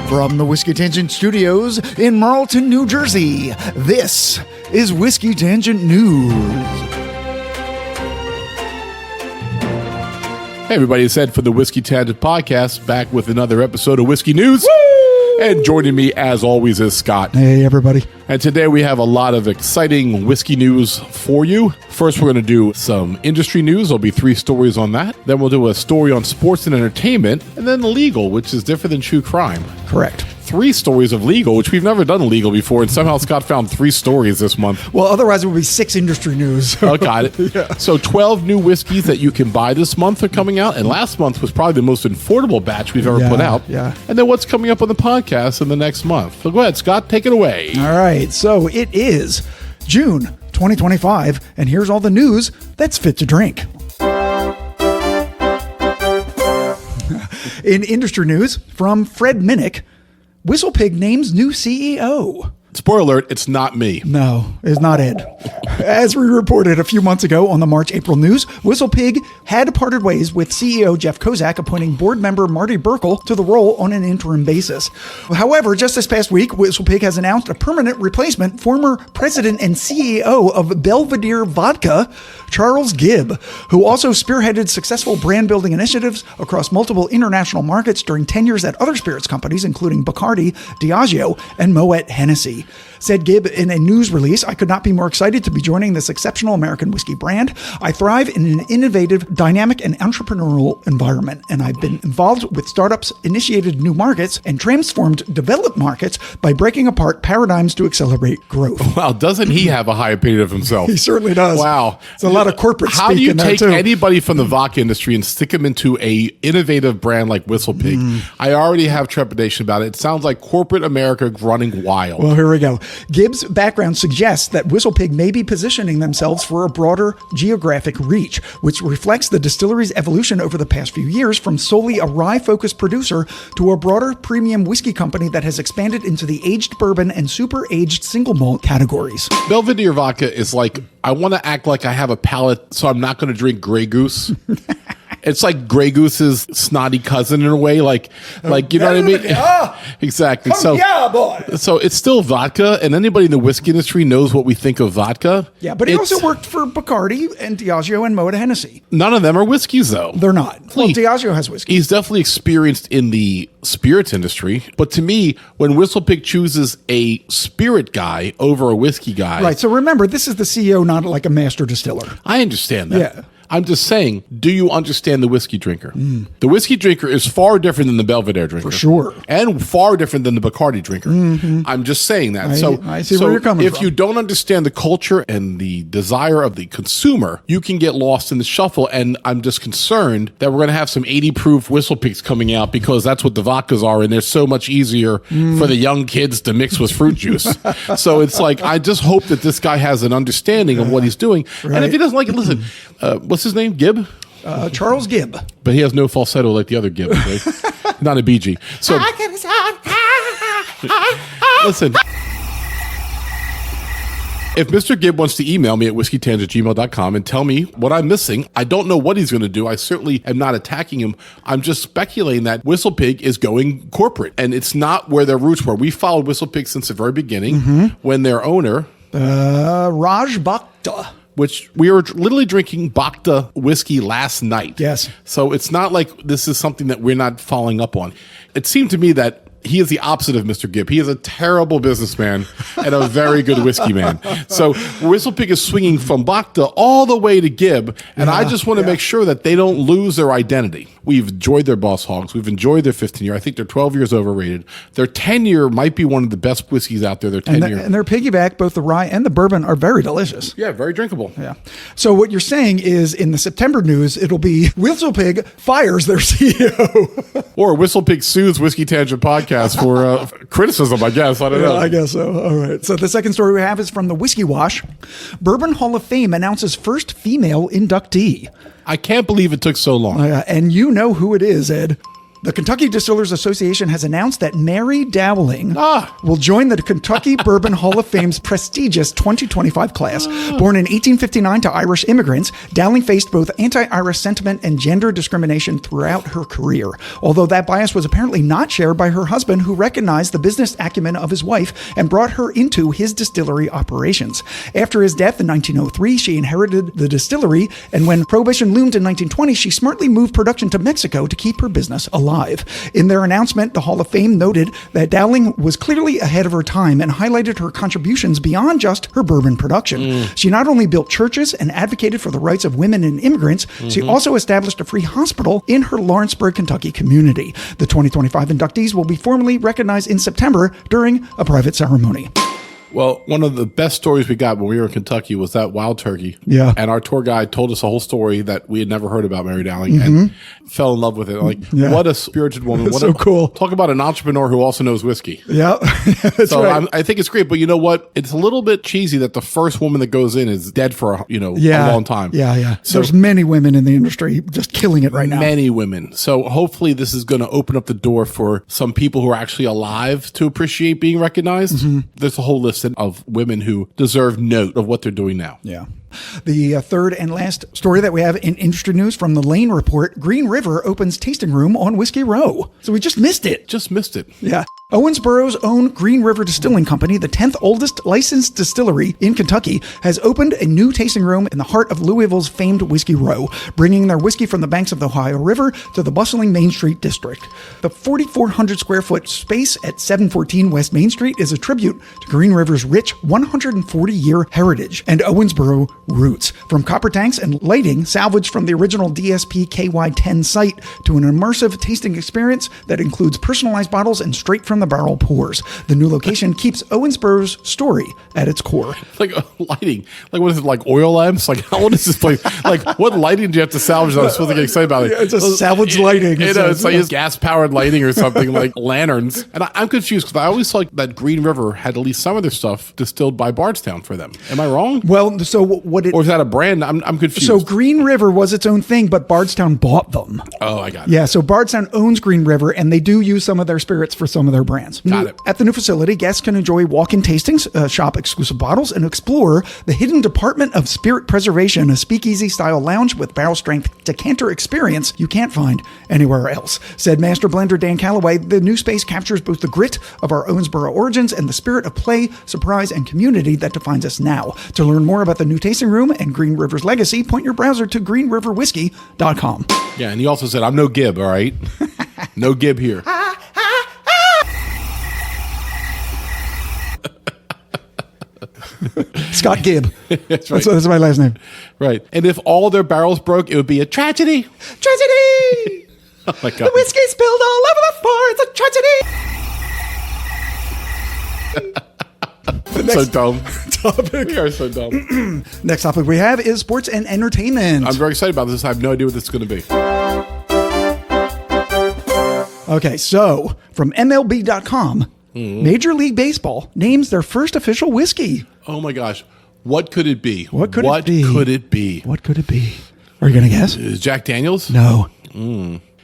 From the Whiskey Tangent Studios in Marlton, New Jersey, this is Whiskey Tangent News. Hey everybody, it's Ed from the Whiskey Tangent Podcast, back with another episode of Whiskey News. Woo! And joining me, as always, is Scott. Hey everybody. And today we have a lot of exciting whiskey news for you. First, we're going to do some industry news. There'll be 3 stories on that. Then we'll do a story on sports and entertainment. And then legal, which is different than true crime. Correct. 3 stories of legal, which we've never done legal before, and somehow Scott found 3 stories this month. Well, otherwise it would be 6 industry news. Oh, got it. Yeah. So 12 new whiskeys that you can buy this month are coming out, and last month was probably the most affordable batch we've ever put out. Yeah. And then what's coming up on the podcast in the next month. So go ahead, Scott, take it away. All right, so it is June 2025, and here's all the news that's fit to drink. In industry news, from Fred Minnick, WhistlePig names new CEO. Spoiler alert, it's not me. No, it's not Ed. As we reported a few months ago on the March-April news, WhistlePig had parted ways with CEO Jeff Kozak, appointing board member Marty Burkle to the role on an interim basis. However, just this past week, WhistlePig has announced a permanent replacement, former president and CEO of Belvedere Vodka, Charles Gibb, who also spearheaded successful brand-building initiatives across multiple international markets during tenures at other spirits companies, including Bacardi, Diageo, and Moet Hennessy. Said Gibb in a news release, "I could not be more excited to be joining this exceptional American whiskey brand. I thrive in an innovative, dynamic, and entrepreneurial environment, and I've been involved with startups, initiated new markets, and transformed developed markets by breaking apart paradigms to accelerate growth." Wow, doesn't he have a high opinion of himself? He certainly does. Wow. It's a lot of corporate speak. How do you in there take too. anybody from the vodka industry and stick them into a innovative brand like WhistlePig? I already have trepidation about it. It sounds like corporate America running wild. Well, here we go. Gibbs' background suggests that WhistlePig may be positioning themselves for a broader geographic reach, which reflects the distillery's evolution over the past few years from solely a rye-focused producer to a broader premium whiskey company that has expanded into the aged bourbon and super-aged single malt categories. Belvedere vodka is like, I want to act like I have a palate, so I'm not going to drink Grey Goose. It's like Grey Goose's snotty cousin in a way, like you know what I mean? Exactly. So yeah, boy. So it's still vodka, and anybody in the whiskey industry knows what we think of vodka. Yeah, but he also worked for Bacardi and Diageo and Moet Hennessy. None of them are whiskeys, though. They're not. Well, Diageo has whiskey. He's definitely experienced in the spirits industry, but to me, when WhistlePig chooses a spirit guy over a whiskey guy... Right, so remember, this is the CEO, not like a master distiller. I understand that. Yeah. I'm just saying, do you understand the whiskey drinker? The whiskey drinker is far different than the Belvedere drinker. For sure. And far different than the Bacardi drinker. I'm just saying that. I see where you're coming from. If you don't understand the culture and the desire of the consumer, you can get lost in the shuffle. And I'm just concerned that we're going to have some 80 proof WhistlePigs coming out because that's what the vodkas are. And they're so much easier for the young kids to mix with fruit juice. So it's like, I just hope that this guy has an understanding of what he's doing. Right. And if he doesn't like it, listen, what's his name? Gibb? Charles Gibb. But he has no falsetto like the other Gibb, right? Not a BG. So, listen. If Mr. Gibb wants to email me at whiskeytangent@gmail.com and tell me what I'm missing, I don't know what he's going to do. I certainly am not attacking him. I'm just speculating that WhistlePig is going corporate, and it's not where their roots were. We followed WhistlePig since the very beginning when their owner... Raj Bhakta. Which we were literally drinking Bacta whiskey last night. Yes. So it's not like this is something that we're not following up on. It seemed to me that he is the opposite of Mr. Gibb. He is a terrible businessman and a very good whiskey man. So WhistlePig is swinging from Bacta all the way to Gibb, and I just want to make sure that they don't lose their identity. We've enjoyed their Boss Hogs. We've enjoyed their 15-year. I think they're 12 years overrated. Their 10-year might be one of the best whiskeys out there. Their 10-year. And their piggyback, both the rye and the bourbon, are very delicious. Yeah, very drinkable. Yeah. So what you're saying is in the September news, it'll be WhistlePig fires their CEO. Or WhistlePig sues Whiskey Tangent Podcast for criticism, I guess. I don't know. I guess so. All right. So the second story we have is from the Whiskey Wash. Bourbon Hall of Fame announces first female inductee. I can't believe it took so long. And you know who it is, Ed. The Kentucky Distillers Association has announced that Mary Dowling will join the Kentucky Bourbon Hall of Fame's prestigious 2025 class. Born in 1859 to Irish immigrants, Dowling faced both anti-Irish sentiment and gender discrimination throughout her career. Although that bias was apparently not shared by her husband, who recognized the business acumen of his wife and brought her into his distillery operations. After his death in 1903, she inherited the distillery, and when Prohibition loomed in 1920, she smartly moved production to Mexico to keep her business alive. In their announcement, the Hall of Fame noted that Dowling was clearly ahead of her time and highlighted her contributions beyond just her bourbon production. She not only built churches and advocated for the rights of women and immigrants, she also established a free hospital in her Lawrenceburg, Kentucky community. The 2025 inductees will be formally recognized in September during a private ceremony. Well, one of the best stories we got when we were in Kentucky was that wild turkey. Yeah. And our tour guide told us a whole story that we had never heard about Mary Dowling and fell in love with it. Like, what a spirited woman. What so cool. Talk about an entrepreneur who also knows whiskey. Yeah, that's so right. I think it's great. But you know what? It's a little bit cheesy that the first woman that goes in is dead for, a long time. Yeah. So there's many women in the industry just killing it right now. Many women. So hopefully this is going to open up the door for some people who are actually alive to appreciate being recognized. There's a whole list of women who deserve note of what they're doing now. Yeah. The third and last story that we have in industry news from the Lane Report: Green River opens tasting room on Whiskey Row. So we just missed it. Yeah. Owensboro's own Green River Distilling Company, the 10th oldest licensed distillery in Kentucky, has opened a new tasting room in the heart of Louisville's famed Whiskey Row, bringing their whiskey from the banks of the Ohio River to the bustling Main Street district. The 4,400 square foot space at 714 West Main Street is a tribute to Green River's rich 140-year heritage and Owensboro roots. From copper tanks and lighting salvaged from the original DSP KY10 site to an immersive tasting experience that includes personalized bottles and straight from the barrel pours. The new location keeps Owensboro's story at its core. Like lighting. Like, what is it, like oil lamps? Like, how old is this place? Like, what lighting do you have to salvage that I'm supposed to get excited about? It's a salvage lighting. It's like gas-powered lighting or something, like lanterns. And I'm confused because I always thought that Green River had at least some of their stuff distilled by Bardstown for them. Am I wrong? Well, so what it... Or is that a brand? I'm confused. So Green River was its own thing, but Bardstown bought them. Oh, I got it. Yeah, so Bardstown owns Green River, and they do use some of their spirits for some of their brands. Got it. At the new facility, guests can enjoy walk-in tastings, shop exclusive bottles, and explore the hidden Department of Spirit Preservation, a speakeasy-style lounge with barrel-strength decanter experience you can't find anywhere else. Said Master Blender Dan Calloway, the new space captures both the grit of our Owensboro origins and the spirit of play, surprise, and community that defines us now. To learn more about the new tasting room and Green River's legacy, point your browser to greenriverwhiskey.com. Yeah, and he also said, I'm no Gib, all right? No Gib here. Scott Gibb. That's right. That's my last name. Right. And if all their barrels broke, it would be a tragedy. Tragedy! Oh my God. The whiskey spilled all over the floor. It's a tragedy. So dumb. Topic. We are so dumb. Next topic we have is sports and entertainment. I'm very excited about this. I have no idea what this is going to be. Okay, so from MLB.com, Major League Baseball names their first official whiskey. Oh my gosh. What could it be? What could it be? Could it be? What could it be? Are you going to guess? Is Jack Daniels? No.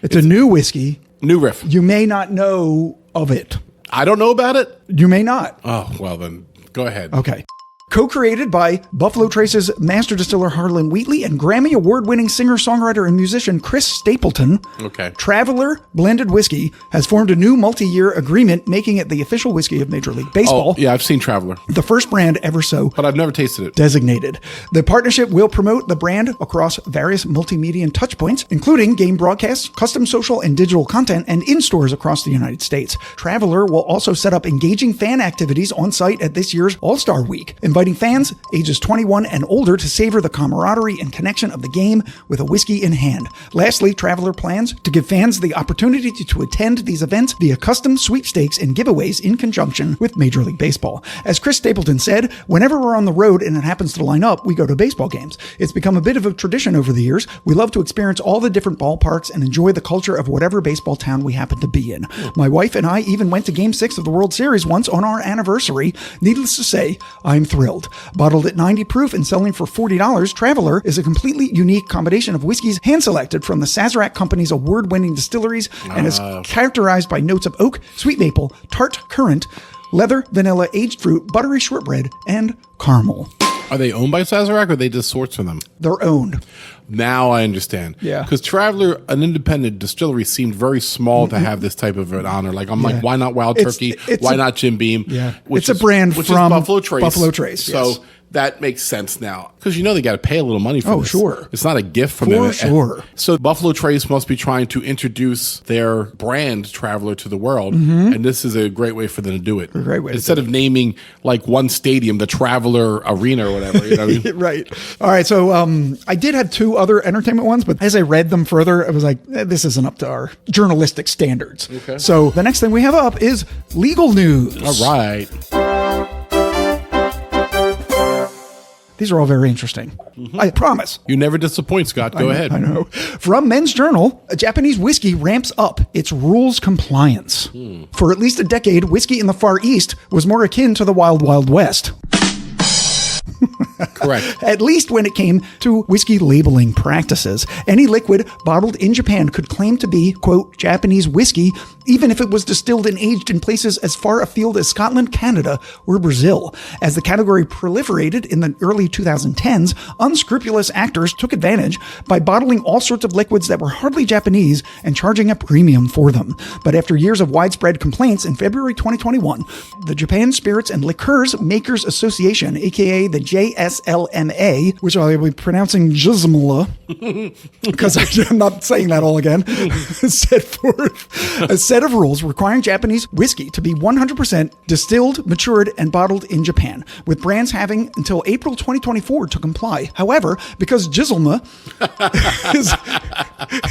It's a new whiskey. New riff. You may not know of it. I don't know about it. You may not. Oh, well then, go ahead. Okay. Co-created by Buffalo Trace's master distiller Harlan Wheatley and Grammy Award-winning singer-songwriter and musician Chris Stapleton, Okay. Traveler Blended Whiskey has formed a new multi-year agreement, making it the official whiskey of Major League Baseball. Oh, yeah, I've seen Traveler, The first brand ever so but I've never tasted it. designated. The partnership will promote the brand across various multimedia touchpoints, including game broadcasts, custom social and digital content, and in stores across the United States. Traveler will also set up engaging fan activities on site at this year's All-Star Week, inviting fans ages 21 and older to savor the camaraderie and connection of the game with a whiskey in hand. Lastly, Traveler plans to give fans the opportunity to attend these events via custom sweepstakes and giveaways in conjunction with Major League Baseball. As Chris Stapleton said, whenever we're on the road and it happens to line up, we go to baseball games. It's become a bit of a tradition over the years. We love to experience all the different ballparks and enjoy the culture of whatever baseball town we happen to be in. My wife and I even went to Game 6 of the World Series once on our anniversary. Needless to say, I'm thrilled. thrilled. Bottled at 90 proof and selling for $40, Traveler is a completely unique combination of whiskeys hand-selected from the Sazerac Company's award-winning distilleries and is characterized by notes of oak, sweet maple, tart currant, leather, vanilla, aged fruit, buttery shortbread, and caramel. Are they owned by Sazerac or are they just sourced from them? They're owned. Now I understand. Yeah. Because Traveler, an independent distillery, seemed very small to have this type of an honor. Like, I'm like, why not Wild Turkey? Why not Jim Beam? Yeah. It's a brand from Buffalo Trace. Buffalo Trace, So yes. that makes sense now. Because they got to pay a little money for this. Sure. It's not a gift from For them. sure. So Buffalo Trace must be trying to introduce their brand, Traveler, to the world. And this is a great way for them to do it. A great way. Instead of naming like one stadium, the Traveler Arena or whatever. You know what I mean? Right. All right. So I did have two other entertainment ones, but as I read them further, I was like, this isn't up to our journalistic standards. Okay. So the next thing we have up is legal news. All right. These are all very interesting. I promise. You never disappoint, Scott. Go ahead. I know. From Men's Journal, a Japanese whiskey ramps up its rules compliance. For at least a decade, whiskey in the Far East was more akin to the Wild Wild West. Correct. At least when it came to whiskey labeling practices. Any liquid bottled in Japan could claim to be, quote, Japanese whiskey, even if it was distilled and aged in places as far afield as Scotland, Canada, or Brazil. As the category proliferated in the early 2010s, unscrupulous actors took advantage by bottling all sorts of liquids that were hardly Japanese and charging a premium for them. But after years of widespread complaints, in February 2021, the Japan Spirits and Liqueurs Makers Association, aka the JSLMA, which I'll be pronouncing Jizmla, because I'm not saying that all again, set forth a set of rules requiring Japanese whiskey to be 100% distilled, matured, and bottled in Japan, with brands having until April 2024 to comply. However, because Jizlma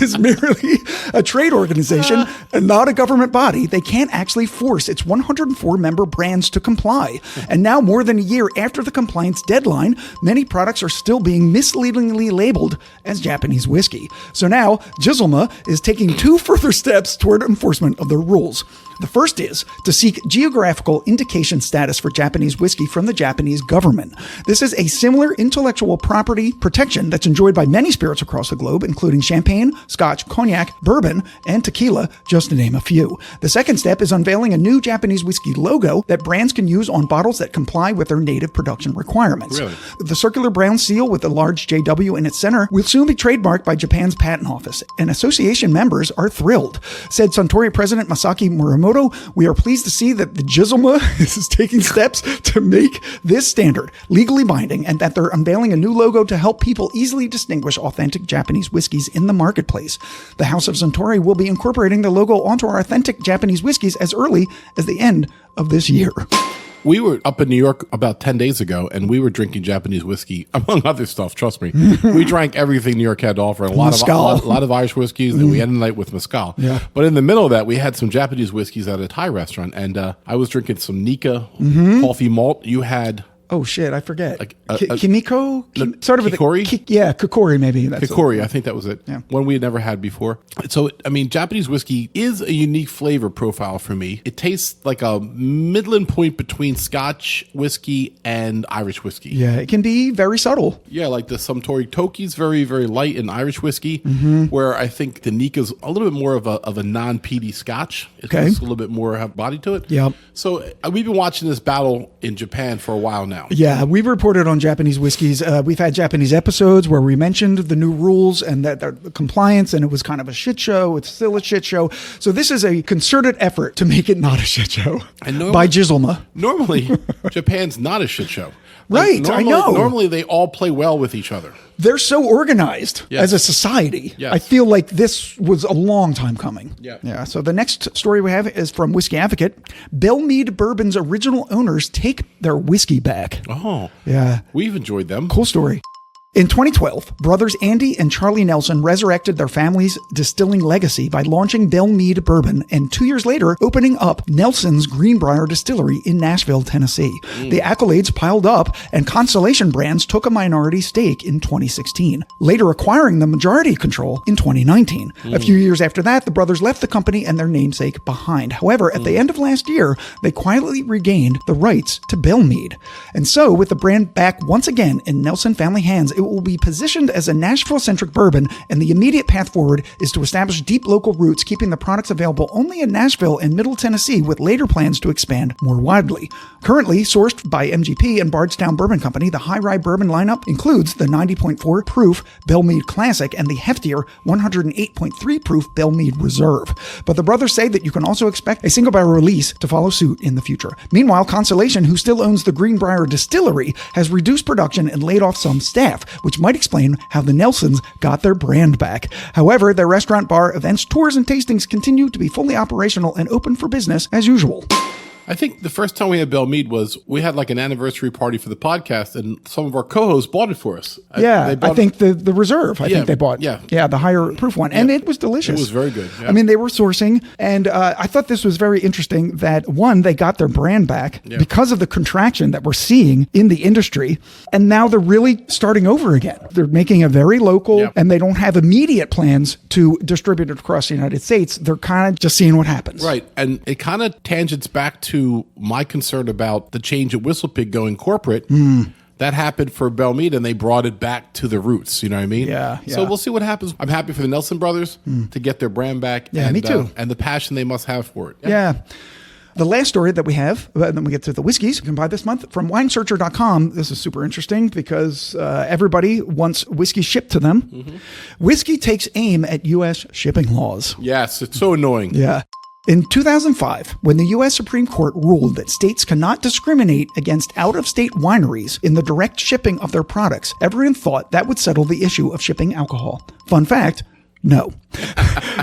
is merely a trade organization and not a government body, they can't actually force its 104 member brands to comply. And now, more than a year after the compliance deadline, many products are still being misleadingly labeled as Japanese whiskey. So now, Jizlma is taking two further steps toward enforcement of their rules. The first is to seek geographical indication status for Japanese whiskey from the Japanese government. This is a similar intellectual property protection that's enjoyed by many spirits across the globe, including champagne, scotch, cognac, bourbon, and tequila, just to name a few. The second step is unveiling a new Japanese whiskey logo that brands can use on bottles that comply with their native production requirements. Really? The circular brown seal with a large JW in its center will soon be trademarked by Japan's patent office, and association members are thrilled. Said Suntory President Masaki Muramoto, we are pleased to see that the Jizlma is taking steps to make this standard legally binding and that they're unveiling a new logo to help people easily distinguish authentic Japanese whiskeys in the marketplace. The House of Suntory will be incorporating the logo onto our authentic Japanese whiskeys as early as the end of this year. We were up in New York about 10 days ago, and we were drinking Japanese whiskey, among other stuff, trust me. We drank everything New York had to offer, and a lot of Irish whiskeys, and we ended the night with mezcal. Yeah. But in the middle of that, we had some Japanese whiskeys at a Thai restaurant, and I was drinking some Nika coffee malt. You had... Oh shit, I forget. Kimiko? Started with Kikori? Kikori maybe. That's Kikori, I think that was it. Yeah. One we had never had before. So, I mean, Japanese whiskey is a unique flavor profile for me. It tastes like a midland point between Scotch whiskey and Irish whiskey. Yeah, it can be very subtle. Yeah, like the Suntory Toki's very, very light in Irish whiskey, where I think the Nika's a little bit more of a non-peaty Scotch. It's Okay. just a little bit more body to it. Yep. So we've been watching this battle in Japan for a while now. Yeah, we've reported on Japanese whiskeys. We've had Japanese episodes where we mentioned the new rules and that the compliance, and it was kind of a shit show. It's still a shit show. So this is a concerted effort to make it not a shit show by Jizlma. Normally, Japan's not a shit show. Right, I know. Normally, they all play well with each other. They're so organized Yes. as a society. Yes. I feel like this was a long time coming. Yeah. Yeah. So the next story we have is from Whiskey Advocate. Belle Meade Bourbon's original owners take their whiskey back. Oh. Yeah. We've enjoyed them. Cool story. In 2012, brothers Andy and Charlie Nelson resurrected their family's distilling legacy by launching Belle Meade Bourbon and 2 years later opening up Nelson's Greenbrier Distillery in Nashville, Tennessee. The accolades piled up and Constellation Brands took a minority stake in 2016, later acquiring the majority control in 2019. A few years after that, the brothers left the company and their namesake behind. However, at the end of last year, they quietly regained the rights to Belle Meade. And so, with the brand back once again in Nelson family hands, it will be positioned as a Nashville-centric bourbon, and the immediate path forward is to establish deep local roots, keeping the products available only in Nashville and Middle Tennessee, with later plans to expand more widely. Currently sourced by MGP and Bardstown Bourbon Company, the high rye bourbon lineup includes the 90.4 proof Belle Meade Classic and the heftier 108.3 proof Belle Meade Reserve. But the brothers say that you can also expect a single barrel release to follow suit in the future. Meanwhile, Constellation, who still owns the Greenbrier Distillery, has reduced production and laid off some staff, which might explain how the Nelsons got their brand back. However, their restaurant, bar, events, tours, and tastings continue to be fully operational and open for business as usual. I think the first time we had Belle Meade was we had like an anniversary party for the podcast, and some of our co-hosts bought it for us. I think the reserve. I think they bought. Yeah, the higher proof one, and it was delicious. It was very good. Yeah. I mean, they were sourcing, and I thought this was very interesting that one, they got their brand back because of the contraction that we're seeing in the industry, and now they're really starting over again. They're making a very local, and they don't have immediate plans to distribute it across the United States. They're kind of just seeing what happens. Right, and it kind of tangents back to my concern about the change at WhistlePig going corporate. That happened for Belle Meade, and they brought it back to the roots. You know what I mean? Yeah. So we'll see what happens. I'm happy for the Nelson brothers to get their brand back. Yeah, and, me too. And the passion they must have for it. Yeah. The last story that we have, and then we get to the whiskeys you can buy this month from winesearcher.com. This is super interesting because everybody wants whiskey shipped to them. Whiskey takes aim at U.S. shipping laws. Yes, it's so annoying. Yeah. In 2005, when the U.S. Supreme Court ruled that states cannot discriminate against out-of-state wineries in the direct shipping of their products, everyone thought that would settle the issue of shipping alcohol. Fun fact, no.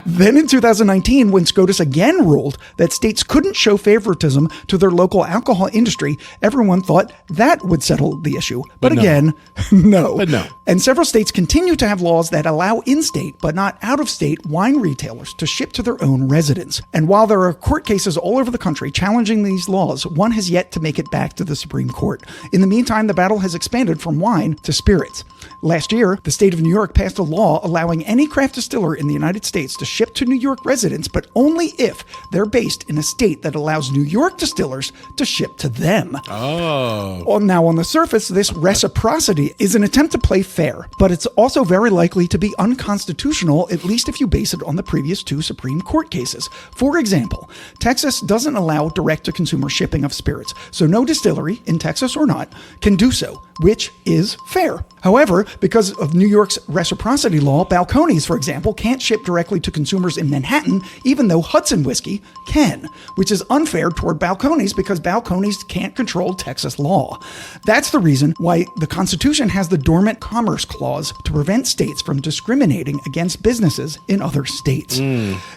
Then in 2019, when SCOTUS again ruled that states couldn't show favoritism to their local alcohol industry, everyone thought that would settle the issue. But again, no. But no. And several states continue to have laws that allow in-state but not out-of-state wine retailers to ship to their own residents. And while there are court cases all over the country challenging these laws, one has yet to make it back to the Supreme Court. In the meantime, the battle has expanded from wine to spirits. Last year, the state of New York passed a law allowing any craft distiller in the United States to ship to New York residents, but only if they're based in a state that allows New York distillers to ship to them. Oh. Now, on the surface, this reciprocity is an attempt to play fair, but it's also very likely to be unconstitutional, at least if you base it on the previous two Supreme Court cases. For example, Texas doesn't allow direct-to-consumer shipping of spirits, so no distillery, in Texas or not, can do so, which is fair. However, because of New York's reciprocity law, Balcones, for example, can't ship directly to consumers in Manhattan, even though Hudson Whiskey can, which is unfair toward Balcones because Balcones can't control Texas law. That's the reason why the Constitution has the Dormant Commerce Clause to prevent states from discriminating against businesses in other states.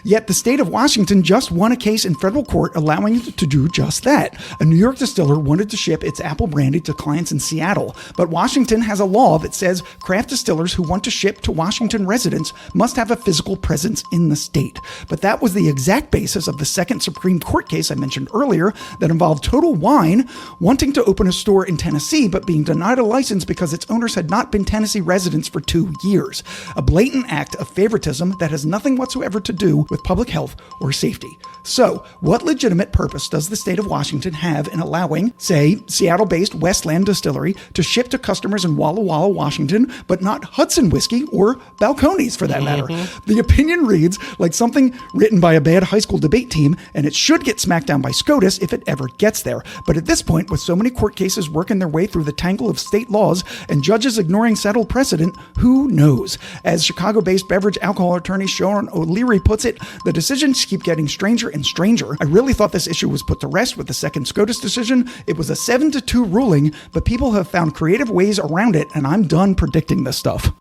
Yet the state of Washington just won a case in federal court allowing it to do just that. A New York distiller wanted to ship its apple brandy to clients in Seattle, but Washington has a law that says craft distillers who want to ship to Washington residents must have a physical presence in the state. But that was the exact basis of the second Supreme Court case I mentioned earlier that involved Total Wine wanting to open a store in Tennessee but being denied a license because its owners had not been Tennessee residents for 2 years. A blatant act of favoritism that has nothing whatsoever to do with public health or safety. So, what legitimate purpose does the state of Washington have in allowing, say, Seattle-based Westland Distillery to ship to customers in Walla Walla, Washington, but not Hudson Whiskey or Balcones for that matter? The opinion reads like something written by a bad high school debate team, and it should get smacked down by SCOTUS if it ever gets there. But at this point, with so many court cases working their way through the tangle of state laws and judges ignoring settled precedent, who knows? As Chicago-based beverage alcohol attorney Sean O'Leary puts it, the decisions keep getting stranger and stranger. I really thought this issue was put to rest with the second SCOTUS decision. It was a 7-2 ruling, but people have found creative ways around it, and I'm done predicting this stuff.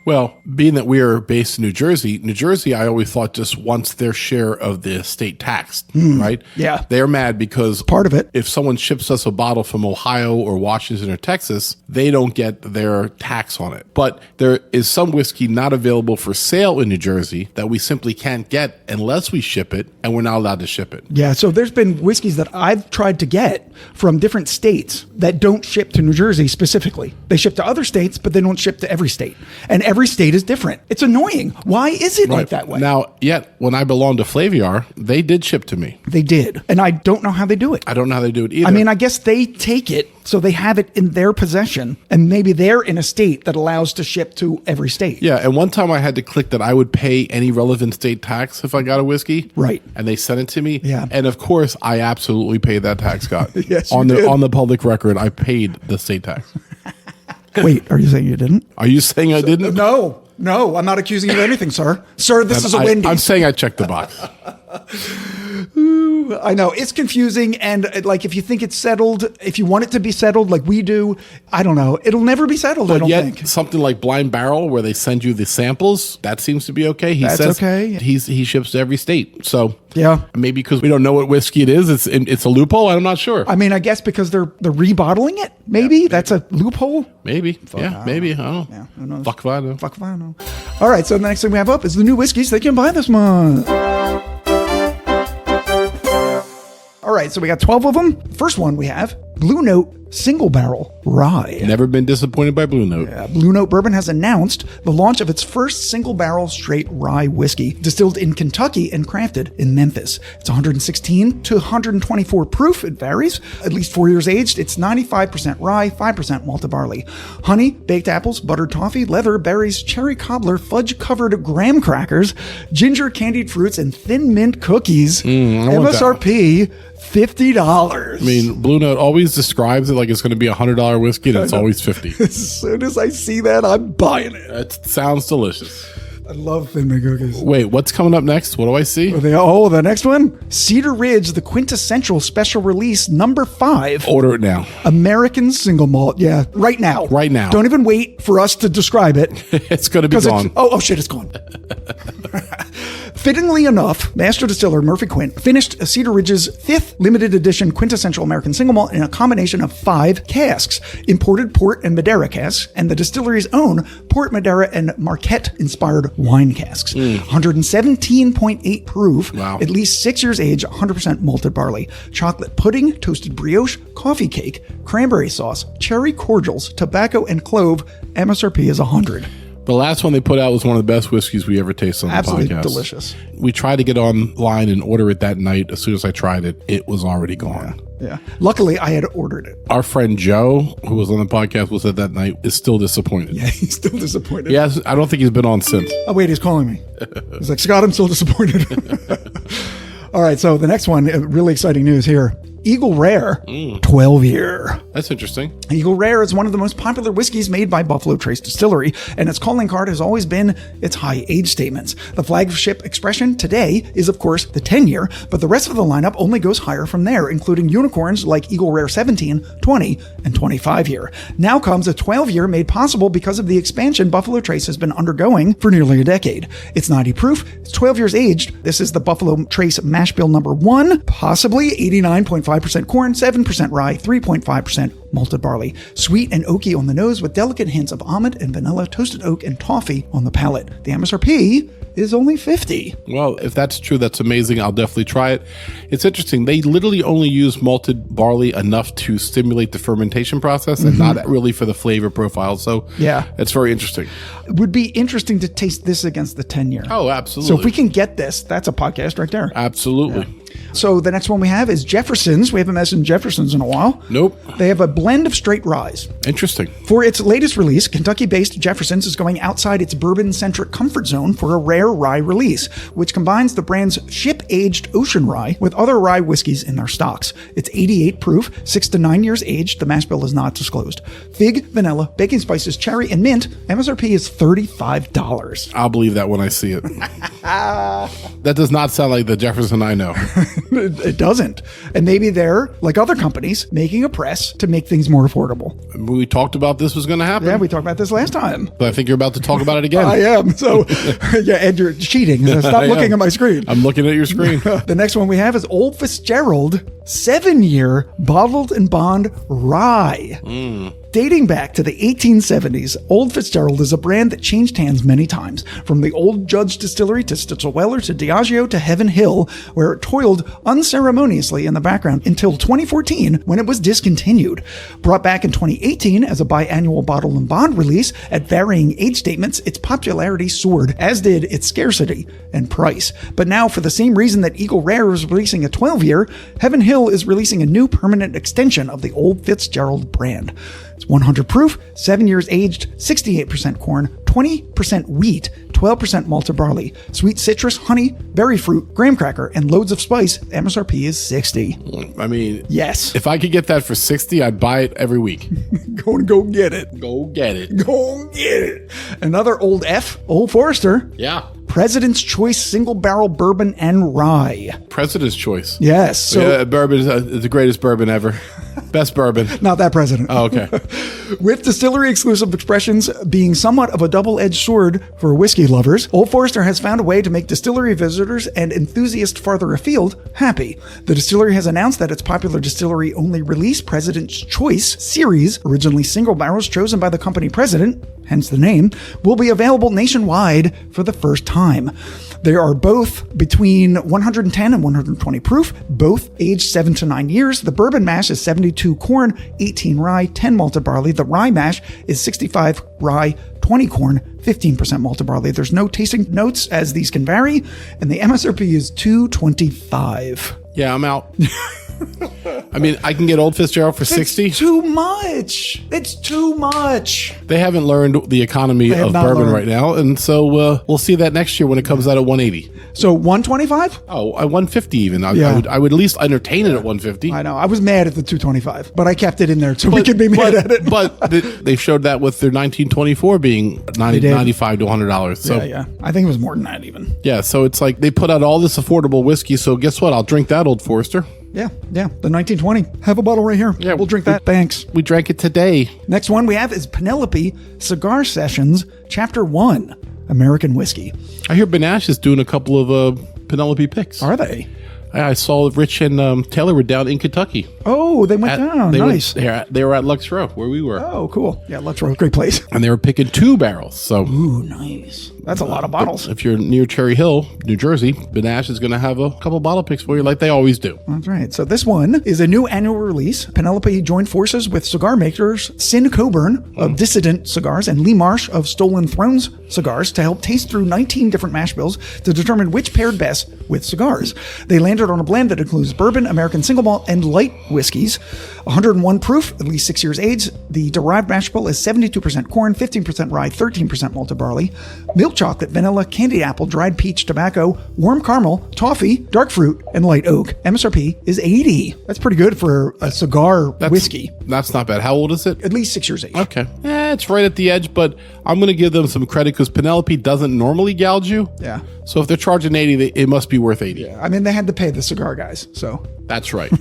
Well, being that we are based in New Jersey, I always thought just wants their share of the state tax, right? Yeah. They're mad because Part of it. if someone ships us a bottle from Ohio or Washington or Texas, they don't get their tax on it. But there is some whiskey not available for sale in New Jersey that we simply can't get unless we ship it, and we're not allowed to ship it. Yeah, so there's been whiskeys that I've tried to get from different states that don't ship to New Jersey specifically. They ship to other states, but they don't ship to every state. And every state is different. It's annoying. Why is it like that way? Now, yet, when I belonged to Flaviar, they did ship to me. They did. And I don't know how they do it. I don't know how they do it either. I mean, I guess they take it, so they have it in their possession, and maybe they're in a state that allows to ship to every state. Yeah, and one time I had to click that I would pay any relevant state tax if I got a whiskey. Right. And they sent it to me. Yeah. And of course, I absolutely paid that tax, Scott. Yes, you on did. the public record, I paid the state tax. Wait, are you saying you didn't? Are you saying I didn't? No, I'm not accusing you of anything, sir. Sir, this is a Wendy's. I'm saying I checked the box. I know it's confusing, and like if you think it's settled, if you want it to be settled like we do, I don't know, it'll never be settled. I But don't yet, think. something like Blind Barrel, where they send you the samples, that seems to be okay. He That's says okay. he ships to every state. So Yeah. maybe because we don't know what whiskey it is, it's a loophole. I'm not sure. I mean, I guess because they're rebottling it. Maybe that's a loophole. Maybe. Maybe. I don't know. Yeah, who knows? Fuck if I know. Fuck if I know. All right, so the next thing we have up is the new whiskeys they can buy this month. All right, so we got 12 of them. First one we have Blue Note Single Barrel Rye. Never been disappointed by Blue Note. Blue Note Bourbon has announced the launch of its first single barrel straight rye whiskey, distilled in Kentucky and crafted in Memphis. It's 116 to 124 proof. It varies. At least 4 years aged. It's 95% rye, 5% malted barley. Honey, baked apples, buttered toffee, leather, berries, cherry cobbler, fudge-covered graham crackers, ginger candied fruits, and thin mint cookies. I want that. MSRP $50. I mean, Blue Note always describes it like it's going to be $100 whiskey, and it's always $50. As soon as I see that, I'm buying it. It sounds delicious. I love thin mint cookies. Wait, what's coming up next? What do I see? The next one, Cedar Ridge, the QuintEssential Special Release number 5. Order it now. American Single Malt. Yeah, right now. Right now. Don't even wait for us to describe it. It's going to be gone. Oh shit, it's gone. Fittingly enough, Master Distiller Murphy Quint finished Cedar Ridge's 5th limited edition QuintEssential American Single Malt in a combination of 5 casks, imported port and Madeira casks, and the distillery's own port, Madeira, and Marquette-inspired wine casks. 117.8 proof, Wow. at least 6 years age, 100% malted barley, chocolate pudding, toasted brioche, coffee cake, cranberry sauce, cherry cordials, tobacco, and clove. MSRP is 100. The last one they put out was one of the best whiskeys we ever tasted on the Absolutely podcast. delicious. We tried to get online and order it that night. As soon as I tried it, it was already gone. Yeah. Luckily, I had ordered it. Our friend Joe, who was on the podcast with us that night, is still disappointed. Yeah, he's still disappointed. Yes, I don't think he's been on since. Oh, wait, he's calling me. He's like, Scott, I'm still disappointed. All right, so the next one, really exciting news here. Eagle Rare 12-year. That's interesting. Eagle Rare is one of the most popular whiskeys made by Buffalo Trace Distillery, and its calling card has always been its high age statements. The flagship expression today is, of course, the 10-year, but the rest of the lineup only goes higher from there, including unicorns like Eagle Rare 17, 20, and 25-year. Now comes a 12-year made possible because of the expansion Buffalo Trace has been undergoing for nearly a decade. It's 90 proof, it's 12 years aged. This is the Buffalo Trace Mash Bill number 1, possibly 89.5% corn, 7% rye, 3.5% malted barley. Sweet and oaky on the nose with delicate hints of almond and vanilla, toasted oak, and toffee on the palate. The MSRP is only $50. Well, if that's true, that's amazing. I'll definitely try it. It's interesting. They literally only use malted barley enough to stimulate the fermentation process and not really for the flavor profile. So Yeah. it's very interesting. It would be interesting to taste this against the 10-year. Oh, absolutely. So if we can get this, that's a podcast right there. Absolutely. So the next one we have is Jefferson's. We haven't mentioned Jefferson's in a while. Nope. They have a blend of straight ryes. Interesting. For its latest release, Kentucky-based Jefferson's is going outside its bourbon-centric comfort zone for a rare rye release, which combines the brand's ship-aged ocean rye with other rye whiskeys in their stocks. It's 88 proof, 6 to 9 years aged. The mash bill is not disclosed. Fig, vanilla, baking spices, cherry, and mint. MSRP is $35. I'll believe that when I see it. That does not sound like the Jefferson I know. It doesn't. And maybe they're, like other companies, making a press to make things more affordable. We talked about this was going to happen. Yeah, we talked about this last time. But I think you're about to talk about it again. I am. So, yeah, and you're cheating. So stop looking at my screen. I'm looking at your screen. The next one we have is Old Fitzgerald 7-year bottled and bond rye. Dating back to the 1870s, Old Fitzgerald is a brand that changed hands many times, from the Old Judge Distillery to Stitzel Weller to Diageo to Heaven Hill, where it toiled unceremoniously in the background until 2014 when it was discontinued. Brought back in 2018 as a biannual bottle and bond release at varying age statements, its popularity soared, as did its scarcity and price. But now, for the same reason that Eagle Rare is releasing a 12-year, Heaven Hill is releasing a new permanent extension of the Old Fitzgerald brand. It's 100 proof, 7 years aged, 68% corn, 20% wheat, 12% malted barley, sweet citrus, honey, berry fruit, graham cracker, and loads of spice. MSRP is $60. I mean, yes. If I could get that for $60, I'd buy it every week. Go get it. Go get it. Go get it. Another Old F, Old Forester. Yeah. President's Choice Single Barrel Bourbon and Rye. President's Choice. Yes. So bourbon is the greatest bourbon ever. Best bourbon. Not that president. Oh, okay. With distillery exclusive expressions being somewhat of a double-edged sword for whiskey lovers, Old Forester has found a way to make distillery visitors and enthusiasts farther afield happy. The distillery has announced that its popular distillery-only release, President's Choice series, originally single barrels chosen by the company president, hence the name, will be available nationwide for the first time. They are both between 110 and 120 proof, both aged 7 to 9 years. The bourbon mash is 72 corn, 18 rye, 10 malted barley. The rye mash is 65 rye, 20 corn, 15% malted barley. There's no tasting notes, as these can vary, and the MSRP is $225. Yeah, I'm out. I mean, I can get Old Fitzgerald for 60. It's too much. It's too much. They haven't learned the economy of bourbon right now, and so we'll see that next year when it comes out at 180. So 125? Oh, 150 even. I would at least entertain it at 150. I know. I was mad at the 225, but I kept it in there so we could be mad at it. But they showed that with their 1924 being $95 to $100. So yeah. I think it was more than that even. Yeah, so it's like they put out all this affordable whiskey, so guess what? I'll drink that, Old Forester. Yeah, the 1920. Have a bottle right here. Yeah, we'll drink that. Thanks. We drank it today. Next one we have is Penelope Cigar Sessions, Chapter 1, American Whiskey. I hear Benash is doing a couple of Penelope picks. Are they? I saw Rich and Taylor were down in Kentucky. Oh, they went down. Nice. They were at Lux Row, where we were. Oh, cool. Yeah, Lux Row, great place. And they were picking 2 barrels. So, ooh, nice. That's a lot of bottles. If you're near Cherry Hill, New Jersey, Benash is going to have a couple bottle picks for you like they always do. That's right. So this one is a new annual release. Penelope joined forces with cigar makers Sin Coburn of Dissident Cigars and Lee Marsh of Stolen Thrones Cigars to help taste through 19 different mash bills to determine which paired best with cigars. They landed on a blend that includes bourbon, American single malt, and light whiskeys. 101 proof, at least 6 years age. The derived mash bill is 72% corn, 15% rye, 13% malted barley. Milk chocolate, vanilla, candied apple, dried peach, tobacco, warm caramel, toffee, dark fruit, and light oak. MSRP is $80. That's pretty good for a cigar whiskey. That's not bad. How old is it? At least 6 years age. Okay. It's right at the edge, but I'm going to give them some credit because Penelope doesn't normally gouge you. Yeah. So if they're charging 80, it must be worth 80. Yeah. I mean, they had to pay the cigar guys, so. That's right.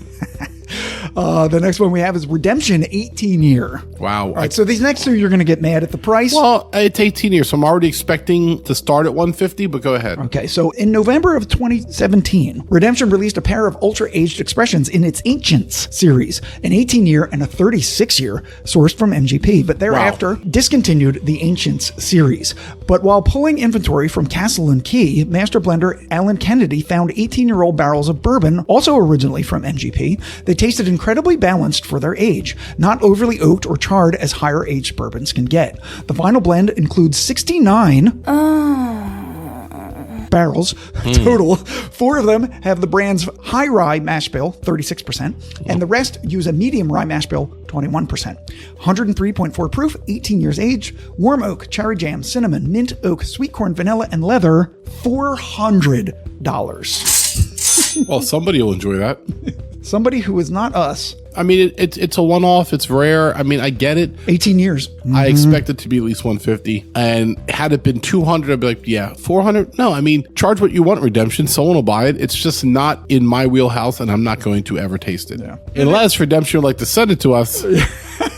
The next one we have is Redemption 18 year. Wow. All right, so these next two, you're going to get mad at the price. Well, it's 18 years, so I'm already expecting to start at 150, but go ahead. Okay, so in November of 2017, Redemption released a pair of ultra-aged expressions in its Ancients series, an 18-year and a 36-year, sourced from MGP, but thereafter discontinued the Ancients series. But while pulling inventory from Castle and Key, master blender Alan Kennedy found 18-year-old barrels of bourbon, also originally from MGP. They tasted incredibly balanced for their age, not overly oaked or charred as higher aged bourbons can get. The final blend includes 69 barrels total. 4 of them have the brand's high rye mash bill, 36%, and the rest use a medium rye mash bill, 21%. 103.4 proof, 18 years age, warm oak, cherry jam, cinnamon, mint, oak, sweet corn, vanilla, and leather, $400. Well, somebody will enjoy that. Somebody who is not us. I mean, it's a one-off. It's rare. I mean, I get it. 18 years. I expect it to be at least 150. And had it been 200, I'd be like, yeah, 400. No, I mean, charge what you want, Redemption. Someone will buy it. It's just not in my wheelhouse, and I'm not going to ever taste it. Yeah. Unless Redemption would like to send it to us,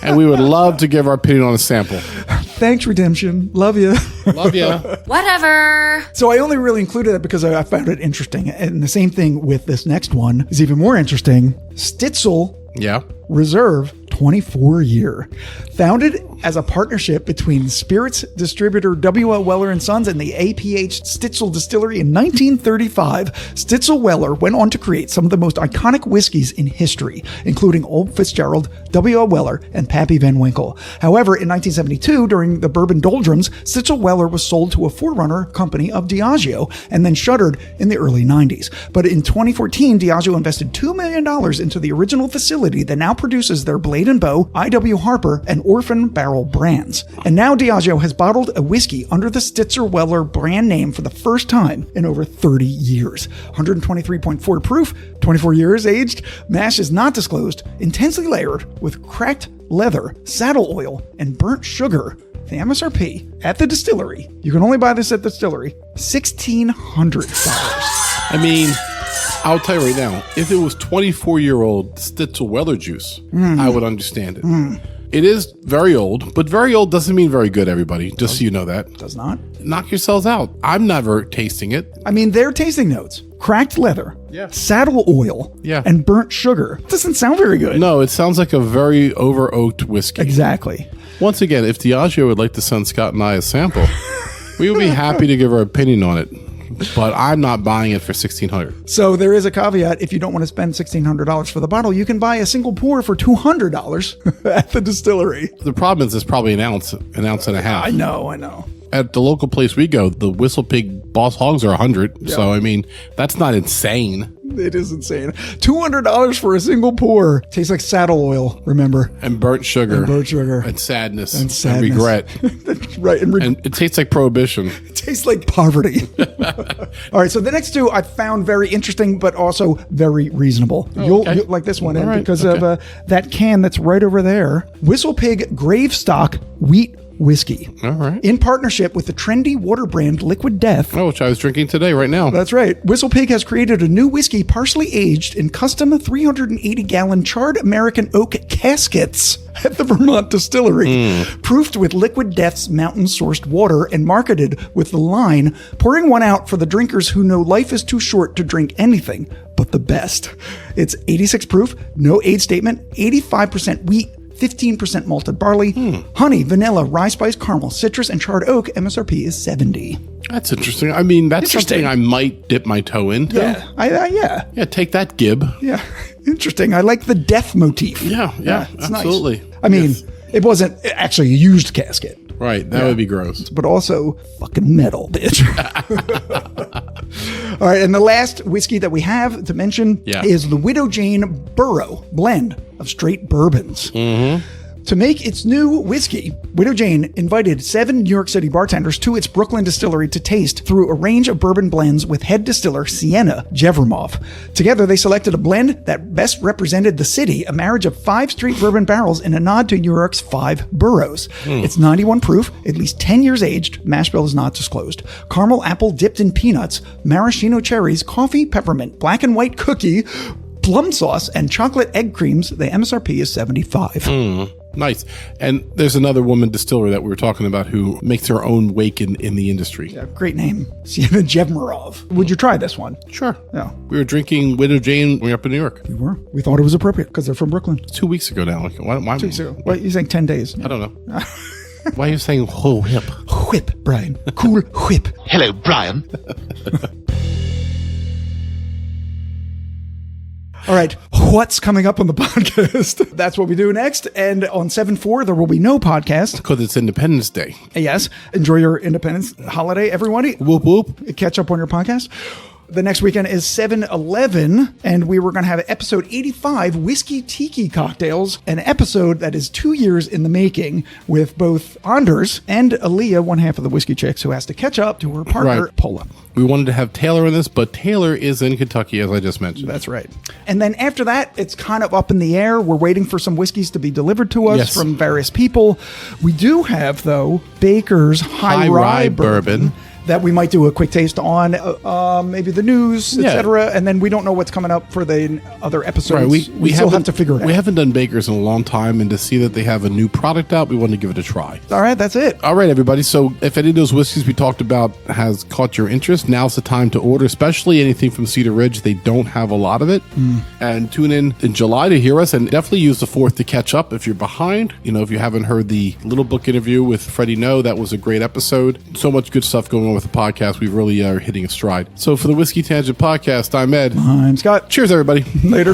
and we would love to give our opinion on a sample. Thanks, Redemption. Love you. Love you. Whatever. So I only really included it because I found it interesting. And the same thing with this next one is even more interesting. Stitzel. Yeah. Reserve 24 year. Founded as a partnership between spirits distributor W.L. Weller and Sons and the APH Stitzel Distillery in 1935, Stitzel Weller went on to create some of the most iconic whiskeys in history, including Old Fitzgerald, W.L. Weller, and Pappy Van Winkle. However, in 1972, during the Bourbon doldrums, Stitzel Weller was sold to a forerunner company of Diageo and then shuttered in the early 90s. But in 2014, Diageo invested $2 million into the original facility that now produces their Blade & Bow, I.W. Harper, and Orphan Barrel brands. And now Diageo has bottled a whiskey under the Stitzel Weller brand name for the first time in over 30 years. 123.4 proof, 24 years aged, mash is not disclosed, intensely layered with cracked leather, saddle oil, and burnt sugar. The MSRP at the distillery, you can only buy this at the distillery, $1,600. I mean, I'll tell you right now, if it was 24-year-old Stitzel Weller juice, I would understand it. It is very old, but very old doesn't mean very good, everybody, just so you know that. Does not. Knock yourselves out. I'm never tasting it. I mean, they're tasting notes. Cracked leather, saddle oil, and burnt sugar. Doesn't sound very good. No, it sounds like a very over-oaked whiskey. Exactly. Once again, if Diageo would like to send Scott and I a sample, we would be happy to give our opinion on it. But I'm not buying it for $1,600. So there is a caveat. If you don't want to spend $1,600 for the bottle, you can buy a single pour for $200 at the distillery. The problem is it's probably an ounce and a half. I know. At the local place we go, the WhistlePig Boss Hogs are 100. Yeah. So, I mean, that's not insane. It is insane. $200 for a single pour. Tastes like saddle oil, remember? And burnt sugar. And sadness. And regret. Right. And it tastes like prohibition. It tastes like poverty. All right. So the next two I found very interesting, but also very reasonable. You'll like this one because of that can that's right over there. WhistlePig GraveStock Wheat Whiskey. All right. In partnership with the trendy water brand Liquid Death. Oh, which I was drinking today, right now. That's right. WhistlePig has created a new whiskey partially aged in custom 380-gallon charred American oak caskets at the Vermont distillery. Proofed with Liquid Death's mountain-sourced water and marketed with the line, pouring one out for the drinkers who know life is too short to drink anything but the best. It's 86 proof, no age statement, 85% wheat, 15% malted barley, honey, vanilla, rye spice, caramel, citrus, and charred oak. MSRP is $70. That's interesting. I mean, that's something I might dip my toe into. Yeah. Yeah, take that, Gib. Yeah, interesting. I like the death motif. Yeah, it's absolutely. Nice. I mean, it wasn't actually a used casket. Right, that would be gross. But also fucking metal, bitch. All right, and the last whiskey that we have to mention is the Widow Jane Borough blend of straight bourbons. To make its new whiskey, Widow Jane invited 7 New York City bartenders to its Brooklyn distillery to taste through a range of bourbon blends with head distiller Sienna Jevermov. Together, they selected a blend that best represented the city, a marriage of 5 straight bourbon barrels in a nod to New York's 5 boroughs. It's 91 proof, at least 10 years aged, mash bill is not disclosed. Caramel apple dipped in peanuts, maraschino cherries, coffee, peppermint, black and white cookie, plum sauce, and chocolate egg creams. The MSRP is $75. Nice. And there's another woman distiller that we were talking about who makes her own wake in the industry. Yeah, great name. Sienna Jevermov. Would you try this one? Sure. Yeah. We were drinking Widow Jane when we were up in New York. We were. We thought it was appropriate because they're from Brooklyn. 2 weeks ago now. Why 2 weeks ago. What, you're saying 10 days? I don't know. Why are you saying whip? Whip, Brian. Cool whip. Hello, Brian. All right, what's coming up on the podcast? That's what we do next. And on 7/4, there will be no podcast. Because it's Independence Day. Yes. Enjoy your Independence holiday, everybody. Whoop, whoop. Catch up on your podcast. The next weekend is 7-11, and we were going to have episode 85, Whiskey Tiki Cocktails, an episode that is 2 years in the making with both Anders and Aaliyah, one half of the Whiskey Chicks, who has to catch up to her partner, Right. Paula. We wanted to have Taylor in this, but Taylor is in Kentucky, as I just mentioned. That's right. And then after that, it's kind of up in the air. We're waiting for some whiskeys to be delivered to us Yes. from various people. We do have, though, Baker's High Rye Bourbon that we might do a quick taste on, maybe the news, Yeah. etc. And then we don't know what's coming up for the other episodes. Right, we still have haven't- to figure it out. We haven't done Baker's in a long time, and to see that they have a new product out, we wanted to give it a try. All right, that's it. All right, everybody. So if any of those whiskeys we talked about has caught your interest, now's the time to order, especially anything from Cedar Ridge. They don't have a lot of it. And tune in July to hear us, and definitely use the 4th to catch up if you're behind. You know, if you haven't heard the Little Book interview with Freddie No, that was a great episode. So much good stuff going on with the podcast. We really are hitting a stride. So for the Whiskey Tangent Podcast, I'm Ed. I'm Scott. Cheers, everybody. Later.